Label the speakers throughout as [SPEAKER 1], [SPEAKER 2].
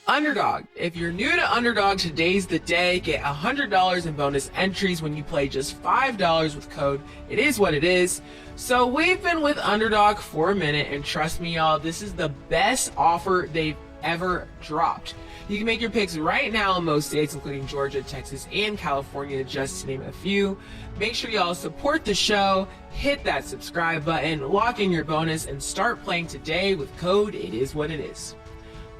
[SPEAKER 1] Underdog. If you're new to Underdog, today's the day. Get $100 in bonus entries when you play just $5 with code It Is What It Is. So we've been with Underdog for a minute, and trust me, y'all, this is the best offer they've ever dropped. You can make your picks right now in most states, including Georgia, Texas, and California, just to name a few. Make sure y'all support the show, hit that subscribe button, lock in your bonus, and start playing today with code It Is What It Is.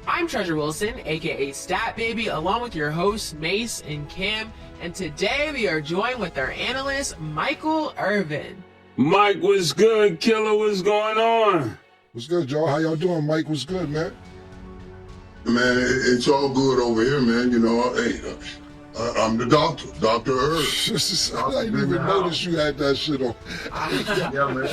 [SPEAKER 1] I'm Treasure Wilson, aka Stat Baby, along with your hosts Mase and Cam, and today we are joined with our analyst Michael Irvin.
[SPEAKER 2] Mike, what's good? Killer, what's going on?
[SPEAKER 3] What's good, Joe? How y'all doing? Mike, what's good, man?
[SPEAKER 4] Man, it's all good over here, man. You know, hey, I'm the doctor, Dr. Irvin.
[SPEAKER 3] I didn't even notice you had that shit on.
[SPEAKER 4] Yeah, man.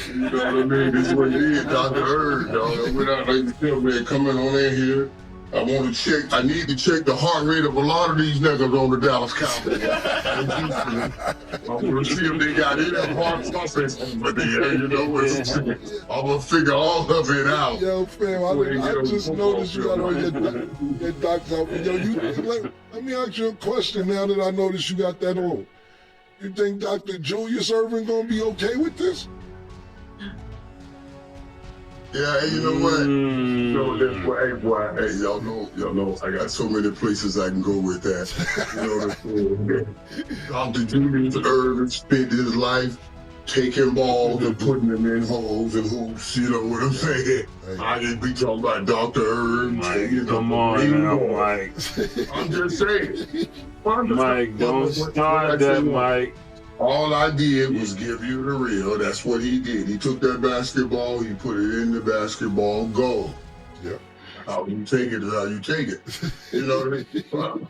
[SPEAKER 4] You know what I mean? This is what it is, Dr. Irvin, dog. Without like to tell me, coming on in here, I need to check the heart rate of a lot of these niggas on the Dallas Cowboys. I want to see if they got any heart stuff over there, you know. I'm going to figure all of it out.
[SPEAKER 3] Yo, fam, I just noticed you got on your doctor outfit. Yo, let me ask you a question now that I noticed you got that on. You think Dr. Julius Irvin going to be okay with this?
[SPEAKER 4] Yeah, hey, you know what? Hey, boy, hey, y'all know, I got so many places I can go with that. You know what I'm saying? Dr. Julius Irvin spent his life taking balls and putting them in holes and hoops, you know what I'm saying? I didn't be talking about Dr. Irvin.
[SPEAKER 2] Mike, come on now, Mike.
[SPEAKER 4] I'm just saying.
[SPEAKER 2] Mike, don't start that, Mike.
[SPEAKER 4] All I did was give you the real. That's what he did. He took that basketball, he put it in the basketball goal.
[SPEAKER 3] Yeah.
[SPEAKER 4] How you take it is how you take it. You know what I mean?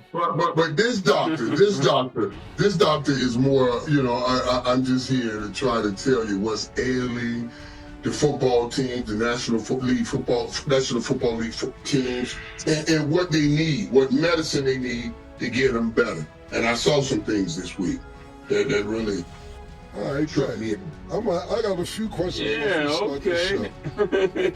[SPEAKER 4] But this doctor is more, you know, I'm just here to try to tell you what's ailing the football teams, the National Football League teams, and what they need, what medicine they need to get them better. And I saw some things this week that really tripped me in.
[SPEAKER 3] I got a few questions.
[SPEAKER 2] Yeah, okay.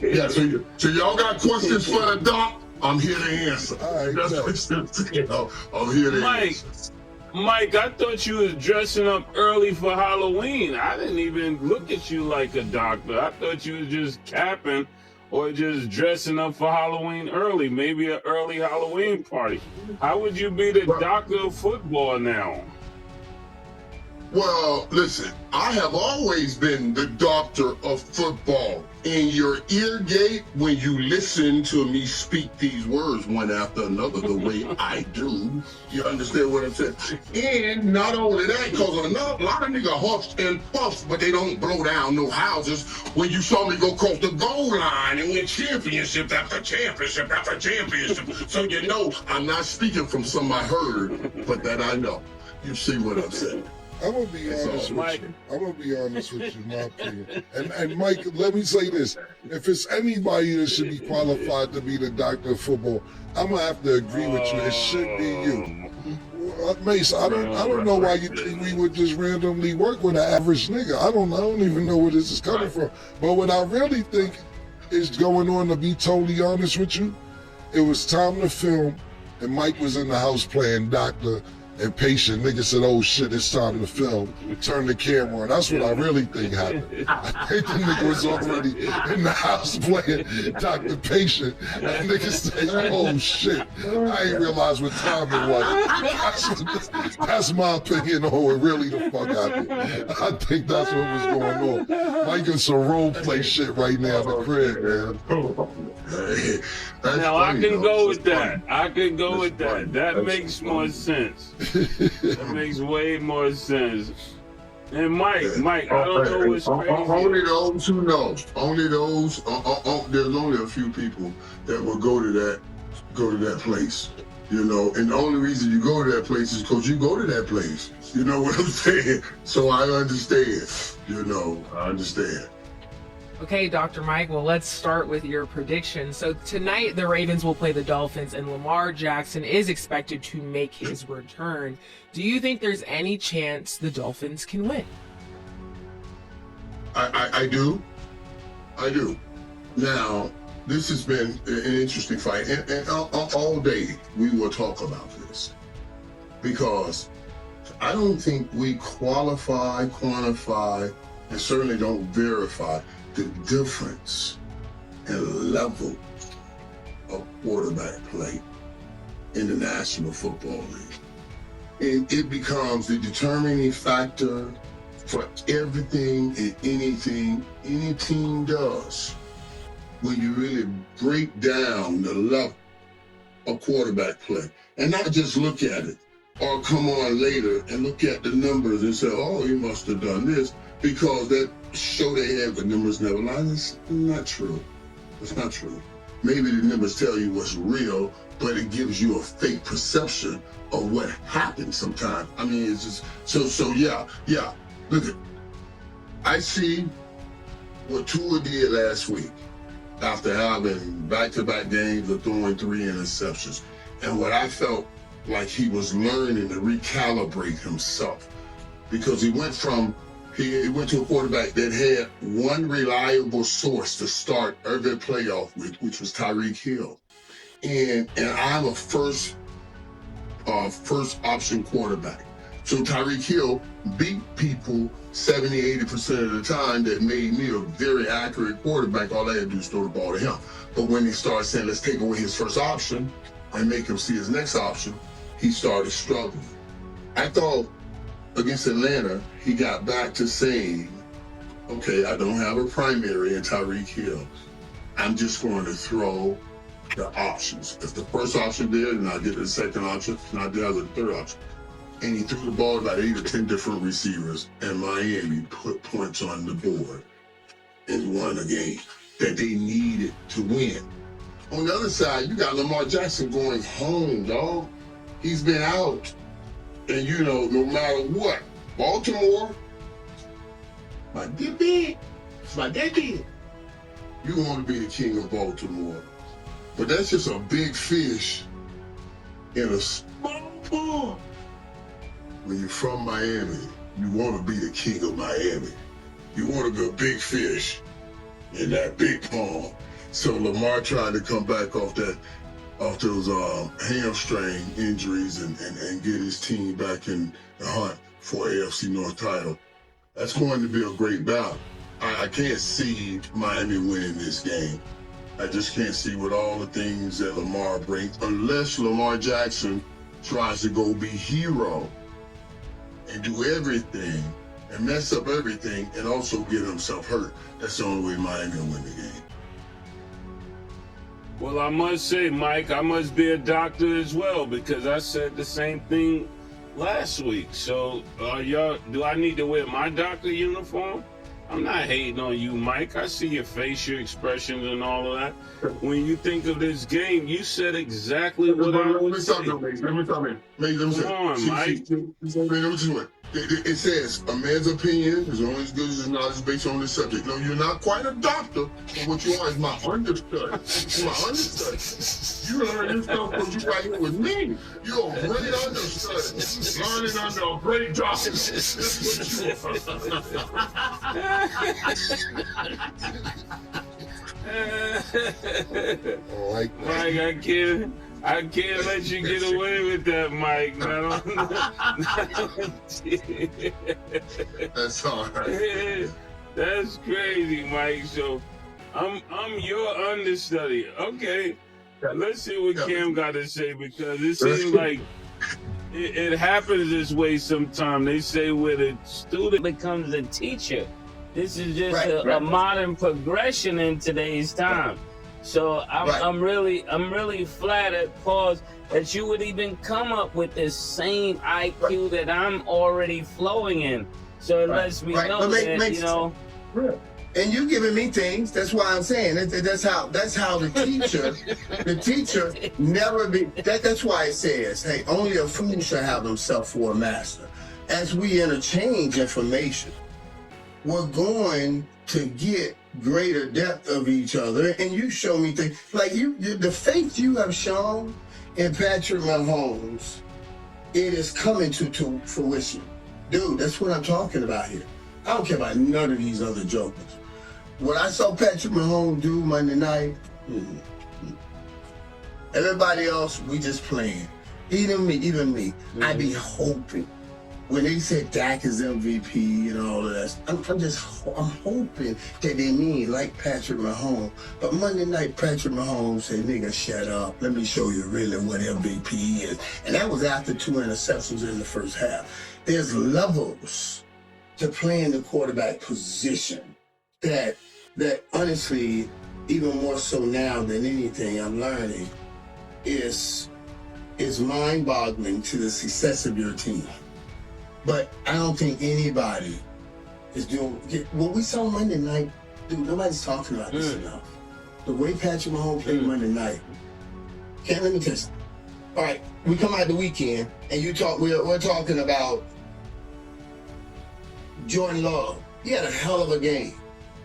[SPEAKER 4] Yeah, so y'all got questions for the doc? I'm here to answer.
[SPEAKER 3] All right,
[SPEAKER 4] That's what you know, I'm here to answer.
[SPEAKER 2] Mike, I thought you was dressing up early for Halloween. I didn't even look at you like a doctor. I thought you was just capping or just dressing up for Halloween early, maybe an early Halloween party. How would you be the doctor of football now?
[SPEAKER 4] Well, listen, I have always been the doctor of football. In your ear gate, when you listen to me speak these words one after another the way I do, you understand what I'm saying? And not only that, because a lot of niggas huffs and puffs, but they don't blow down no houses. When you saw me go across the goal line and win championship after championship after championship, so you know I'm not speaking from some I heard, but that I know. You see what I'm saying?
[SPEAKER 3] I'm gonna be honest with you. I'm gonna be honest with you, in my opinion. And Mike, let me say this: if it's anybody that should be qualified to be the doctor of football, I'm gonna have to agree with you. It should be you. Mace, I don't know why you think we would just randomly work with an average nigga. I don't even know where this is coming from. But what I really think is going on, to be totally honest with you, it was time to film, and Mike was in the house playing doctor and patient. Nigga said, oh shit, it's time to film. Turn the camera on. That's what I really think happened. I think the nigga was already in the house playing Dr. Patient. And nigga said, oh shit, I ain't realize what time it was. That's my opinion on what really the fuck happened. I think that's what was going on. Mike is some role play shit right now in the crib, man.
[SPEAKER 2] Now I can go with that. I can go with that. That makes more sense. That makes way more sense. And Mike, I don't know what's crazy.
[SPEAKER 4] Only those who know. Only those. There's only a few people that will go to that place. You know, and the only reason you go to that place is because you go to that place. You know what I'm saying? So I understand. You know, I understand.
[SPEAKER 1] Okay, Dr. Mike, well, let's start with your prediction. So tonight, the Ravens will play the Dolphins, and Lamar Jackson is expected to make his return. Do you think there's any chance the Dolphins can win?
[SPEAKER 4] I do. Now, This has been an interesting fight, and all day we will talk about this because I don't think we quantify, and certainly don't verify the difference in level of quarterback play in the National Football League. It becomes the determining factor for everything and anything any team does. When you really break down the level of quarterback play and not just look at it or come on later and look at the numbers and say, oh, he must have done this because that show they had the numbers never lie. That's not true. It's not true. Maybe the numbers tell you what's real, but it gives you a fake perception of what happened sometimes. I mean, it's just, so yeah. Look at, I see what Tua did last week after having back-to-back games of throwing 3 interceptions. And what I felt like he was learning to recalibrate himself because he went to a quarterback that had one reliable source to start every playoff with, which was Tyreek Hill. And I'm a first option quarterback. So Tyreek Hill beat people 70-80% of the time that made me a very accurate quarterback. All I had to do is throw the ball to him. But when they started saying, let's take away his first option and make him see his next option, he started struggling. I thought against Atlanta, he got back to saying, okay, I don't have a primary in Tyreek Hill. I'm just going to throw the options. If the first option did, and I get the second option, and I did the third option. And he threw the ball to about 8 or 10 different receivers, and Miami put points on the board and won a game that they needed to win. On the other side, you got Lamar Jackson going home, dog. He's been out. And no matter what, Baltimore, my daddy, you want to be the king of Baltimore. But that's just a big fish in a small pond. When you're from Miami, you want to be the king of Miami. You want to be a big fish in that big pond. So Lamar trying to come back off those hamstring injuries and get his team back in the hunt for AFC North title. That's going to be a great battle. I can't see Miami winning this game. I just can't see with all the things that Lamar brings, unless Lamar Jackson tries to go be hero and do everything and mess up everything and also get himself hurt. That's the only way Miami will win the game.
[SPEAKER 2] Well, I must say, Mike, I must be a doctor as well because I said the same thing last week. So, do I need to wear my doctor uniform? I'm not hating on you, Mike. I see your facial expressions and all of that. When you think of this game, you said exactly what I would say.
[SPEAKER 4] Let me come in. Come
[SPEAKER 2] on, Mike.
[SPEAKER 4] It says, a man's opinion is only as good as his knowledge based on the subject. No, you're not quite a doctor, but what you are is my understudy. My understudy. You learn this stuff because you right here with me. You're a great understudy. Learning under a great doctor. That's what you are.
[SPEAKER 2] Mike, I can't let you get away with that, Mike.
[SPEAKER 4] That's all right.
[SPEAKER 2] That's crazy, Mike. So I'm your understudy. Okay. Let's see what Cam got to say because it seems like it happens this way sometimes. They say where the student becomes a teacher. This is just a modern progression in today's time. So I'm really flattered, Paul, that you would even come up with this same IQ that I'm already flowing in. So it lets me know that,
[SPEAKER 5] And you giving me things. That's why I'm saying that's how the teacher never be. That's why it says, hey, only a fool shall have himself for a master. As we interchange information, we're going to get greater depth of each other, and you show me things like the faith you have shown in Patrick Mahomes, it is coming to fruition. Dude, that's what I'm talking about here. I don't care about none of these other jokers. What I saw Patrick Mahomes do Monday night, Everybody else, we just playing. Even me. I be hoping. When they said Dak is MVP and all of that, I'm hoping that they mean like Patrick Mahomes. But Monday night, Patrick Mahomes said, nigga, shut up. Let me show you really what MVP is. And that was after 2 interceptions in the first half. There's levels to playing the quarterback position that honestly, even more so now than anything I'm learning, is mind-boggling to the success of your team. But I don't think anybody is doing what we saw Monday night. Dude, nobody's talking about this enough. The way Patrick Mahomes played Monday night. Can't let me test. All right, we come out the weekend and we're talking about Jordan Love. He had a hell of a game.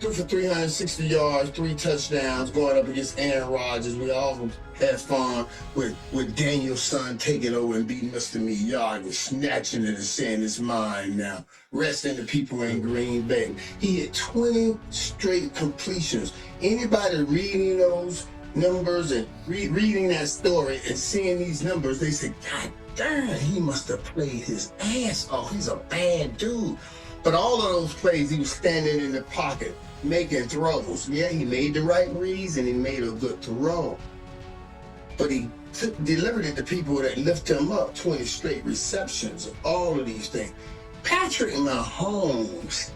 [SPEAKER 5] Threw for 360 yards, 3 touchdowns, going up against Aaron Rodgers. We all had fun with Daniel's son taking over and beating Mr. Miyagi, and snatching it and saying it's mine now. Resting the people in Green Bay. He had 20 straight completions. Anybody reading those numbers and reading that story and seeing these numbers, they say, God damn, he must have played his ass off. He's a bad dude. But all of those plays, he was standing in the pocket, making throws. Yeah, he made the right reads and he made a good throw. But he delivered it to people that lift him up, 20 straight receptions, all of these things. Patrick Mahomes,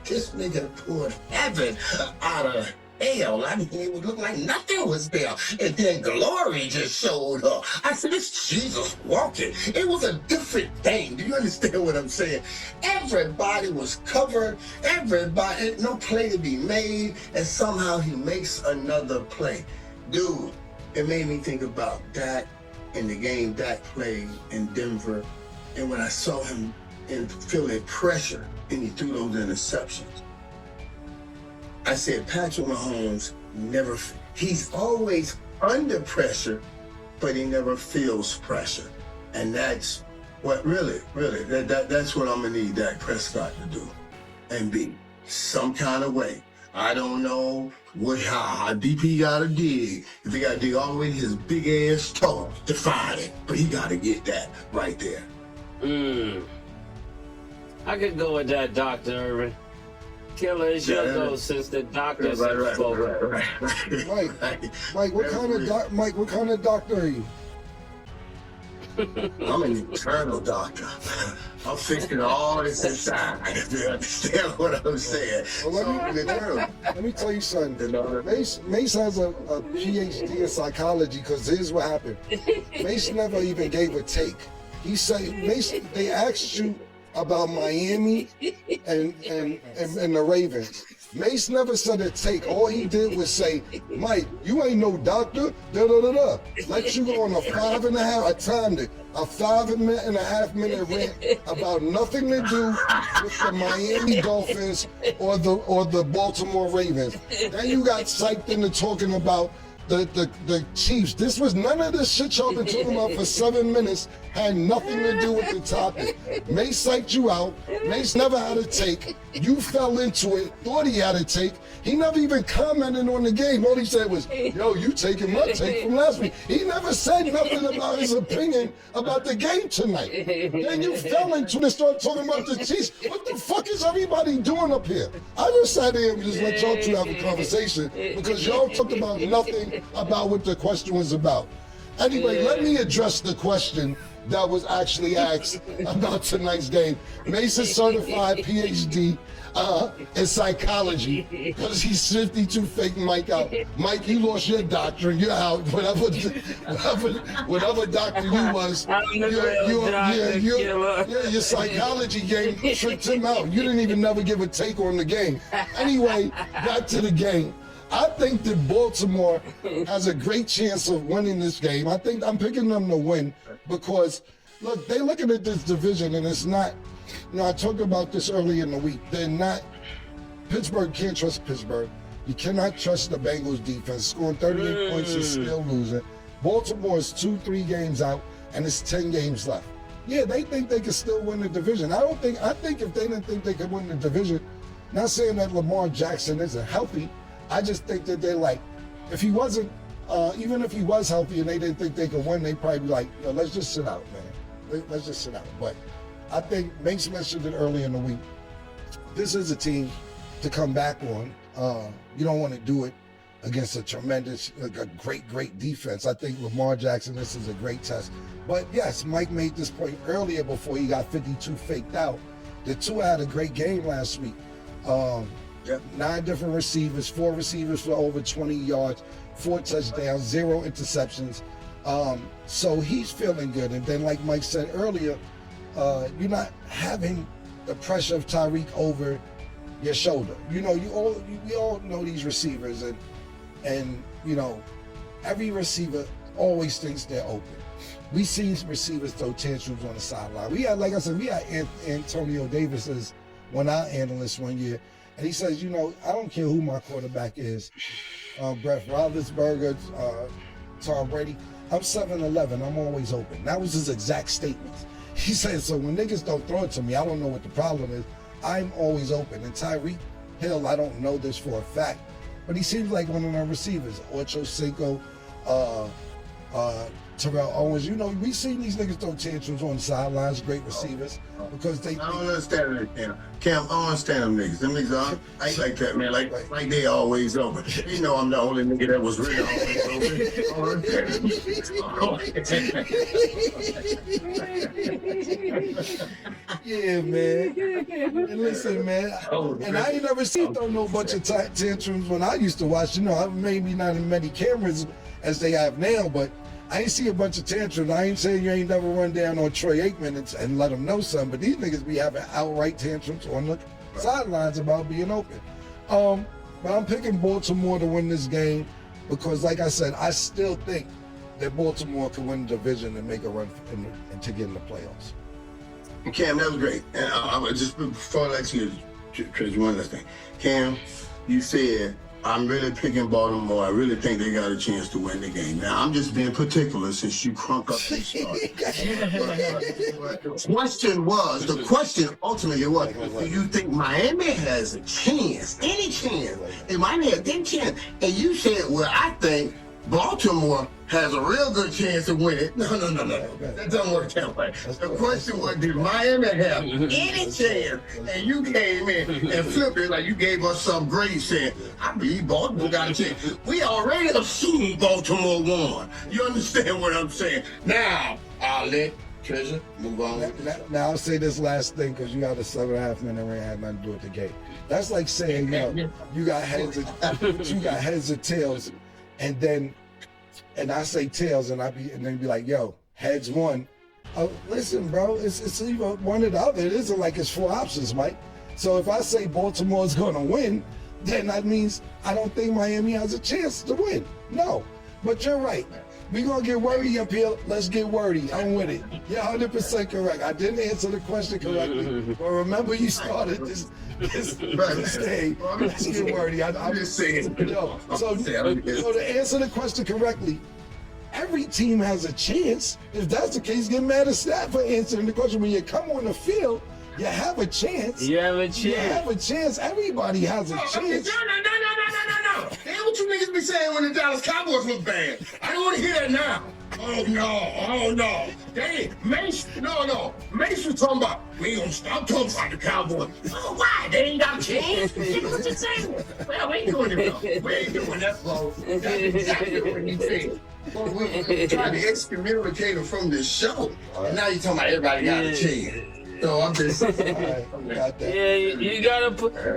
[SPEAKER 5] this nigga pulled heaven out of hell. I mean, it would look like nothing was there. And then glory just showed up. I said, it's Jesus walking. It was a different thing. Do you understand what I'm saying? Everybody was covered. Everybody, no play to be made. And somehow he makes another play. Dude, it made me think about Dak and the game Dak played in Denver. And when I saw him and feeling pressure and he threw those interceptions. I said, Patrick Mahomes he's always under pressure, but he never feels pressure. And that's what really, that's what I'm gonna need Dak Prescott to do and be some kind of way. I don't know how deep he gotta dig. If he gotta dig all the way to his big ass toe to find it, but he gotta get that right there.
[SPEAKER 6] I could go with that, Dr. Irvin. Killer, it's your go since the doctors have spoken.
[SPEAKER 3] Mike, what kind of doctor are you?
[SPEAKER 5] I'm an eternal doctor. I'm fixing all this inside. You understand what I'm saying?
[SPEAKER 3] Well, let me tell you something. Mase has a PhD in psychology because here's what happened. Mase never even gave a take. He said, Mase, they asked you about Miami and the Ravens. Mace never said a take. All he did was say, Mike, you ain't no doctor, da-da-da-da. Let you go on a 5.5, I timed it, a 5.5 minute rant about nothing to do with the Miami Dolphins or the Baltimore Ravens. Then you got psyched into talking about the Chiefs. This was none of this shit y'all been talking about for 7 minutes, had nothing to do with the topic. Mace psyched you out. Mace never had a take. You fell into it, thought he had a take. He never even commented on the game. All he said was, yo, you taking my take from last week. He never said nothing about his opinion about the game tonight. Then you fell into it and started talking about the Chiefs. What the fuck is everybody doing up here? I just sat here and just let y'all two have a conversation because y'all talked about nothing about what the question was about. Anyway, let me address the question that was actually asked about tonight's game. Mase is certified PhD in psychology because he's 52 faking Mike out. Mike, you lost your doctorate. You're out. Whatever doctor you was, your psychology game tricked him out. You didn't even never give a take on the game. Anyway, back to the game. I think that Baltimore has a great chance of winning this game. I think I'm picking them to win because, look, they're looking at this division and it's not, I talked about this early in the week. Pittsburgh can't trust Pittsburgh. You cannot trust the Bengals defense. Scoring 38 points and still losing. Baltimore is 2-3 games out and it's 10 games left. Yeah, they think they can still win the division. I think if they didn't think they could win the division,
[SPEAKER 7] Not saying that Lamar Jackson isn't healthy. I just think that they're like, if he wasn't, even if he was healthy and they didn't think they could win, they'd probably be like, yo, let's just sit out, man. Let's just sit out. But I think Mase mentioned it early in the week. This is a team to come back on. You don't want to do it against a tremendous, like a great defense. I think Lamar Jackson, this is a great test. But yes, Mike made this point earlier before he got 52 faked out. The Tua had a great game last week. 9 different receivers, 4 receivers for over 20 yards, 4 touchdowns, 0 interceptions. So he's feeling good. And then like Mike said earlier, you're not having the pressure of Tyreek over your shoulder. You know, we all know these receivers, and you know, every receiver always thinks they're open. We seen receivers throw tantrums on the sideline. We had, like I said, we had Antonio Davis as one of our analysts one year, and he says, you know, I don't care who my quarterback is, Brett Roethlisberger, Tom Brady, I'm 7'11", I'm always open. That was his exact statement. He said, so when niggas don't throw it to me, I don't know what the problem is. I'm always open. And Tyreek Hill, I don't know this for a fact, but he seems like one of our receivers. Ocho Cinco, Terrell Owens. You know, we seen these niggas throw tantrums on the sidelines, great receivers, because they.
[SPEAKER 5] I don't understand that, Cam. Cam, I don't understand them niggas. Them niggas I ain't like that, man. Like they always open. You know I'm the only nigga that was really always open.
[SPEAKER 7] Yeah, man. And listen, man. And I ain't never seen throw no bunch of tantrums when I used to watch. You know, maybe not as many cameras as they have now, but I ain't see a bunch of tantrums. I ain't saying you ain't never run down on Troy Aikman and let him know something, but these niggas be having outright tantrums on the sidelines about being open. But I'm picking Baltimore to win this game because, like I said, I still think that Baltimore can win the division and make a run to get in the playoffs.
[SPEAKER 5] Cam, that was great. And I just before I let you, Chris, one last thing. Cam, you said, I'm really picking Baltimore. I really think they got a chance to win the game. Now, I'm just being particular since you crunk up this start. The question ultimately was, do you think Miami has a chance, any chance? And Miami has any chance. And you said, well, I think Baltimore has a real good chance to win it. No. That doesn't work that way. The question was, did Miami have any chance? And you came in and flipped it like you gave us some grade saying, I believe Baltimore got a chance. We already assumed Baltimore won. You understand what I'm saying? Now, I'll let Treasure move on.
[SPEAKER 7] Now I'll say this last thing because you got a 7.5 minute ring, had nothing to do with the game. That's like saying, you got heads or tails, and I say tails, and then be like, yo, heads won. Oh, listen, bro, it's either one or the other. It isn't like it's 4 options, Mike. So if I say Baltimore's gonna win, then that means I don't think Miami has a chance to win. No, but you're right. We gonna get wordy up here. Let's get wordy. I'm with it. You're 100% correct. I didn't answer the question correctly, but remember you started this day. Let's get wordy. I'm just saying. So to answer the question correctly, every team has a chance. If that's the case, get mad at staff for answering the question. When you come on the field, you have a chance.
[SPEAKER 6] You have a chance.
[SPEAKER 7] You have a chance. Everybody has a chance.
[SPEAKER 5] No. That's what you niggas be saying when the Dallas Cowboys look bad. I don't want to hear that now. Oh no. Mase was talking about, we ain't gonna stop talking about the Cowboys. Oh, why? They ain't got a chance? What you saying? Well, we ain't doing it, bro. We ain't doing that, bro. That's exactly what he said. Well, we tried to excommunicate him from this show. And now you talking about everybody got a chance. So I'm just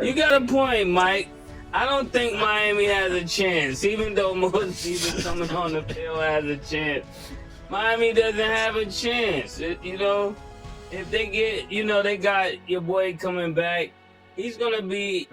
[SPEAKER 6] you got a point, Mike. I don't think Miami has a chance, even though most people coming on the field has a chance. Miami doesn't have a chance. If they get, they got your boy coming back, he's gonna be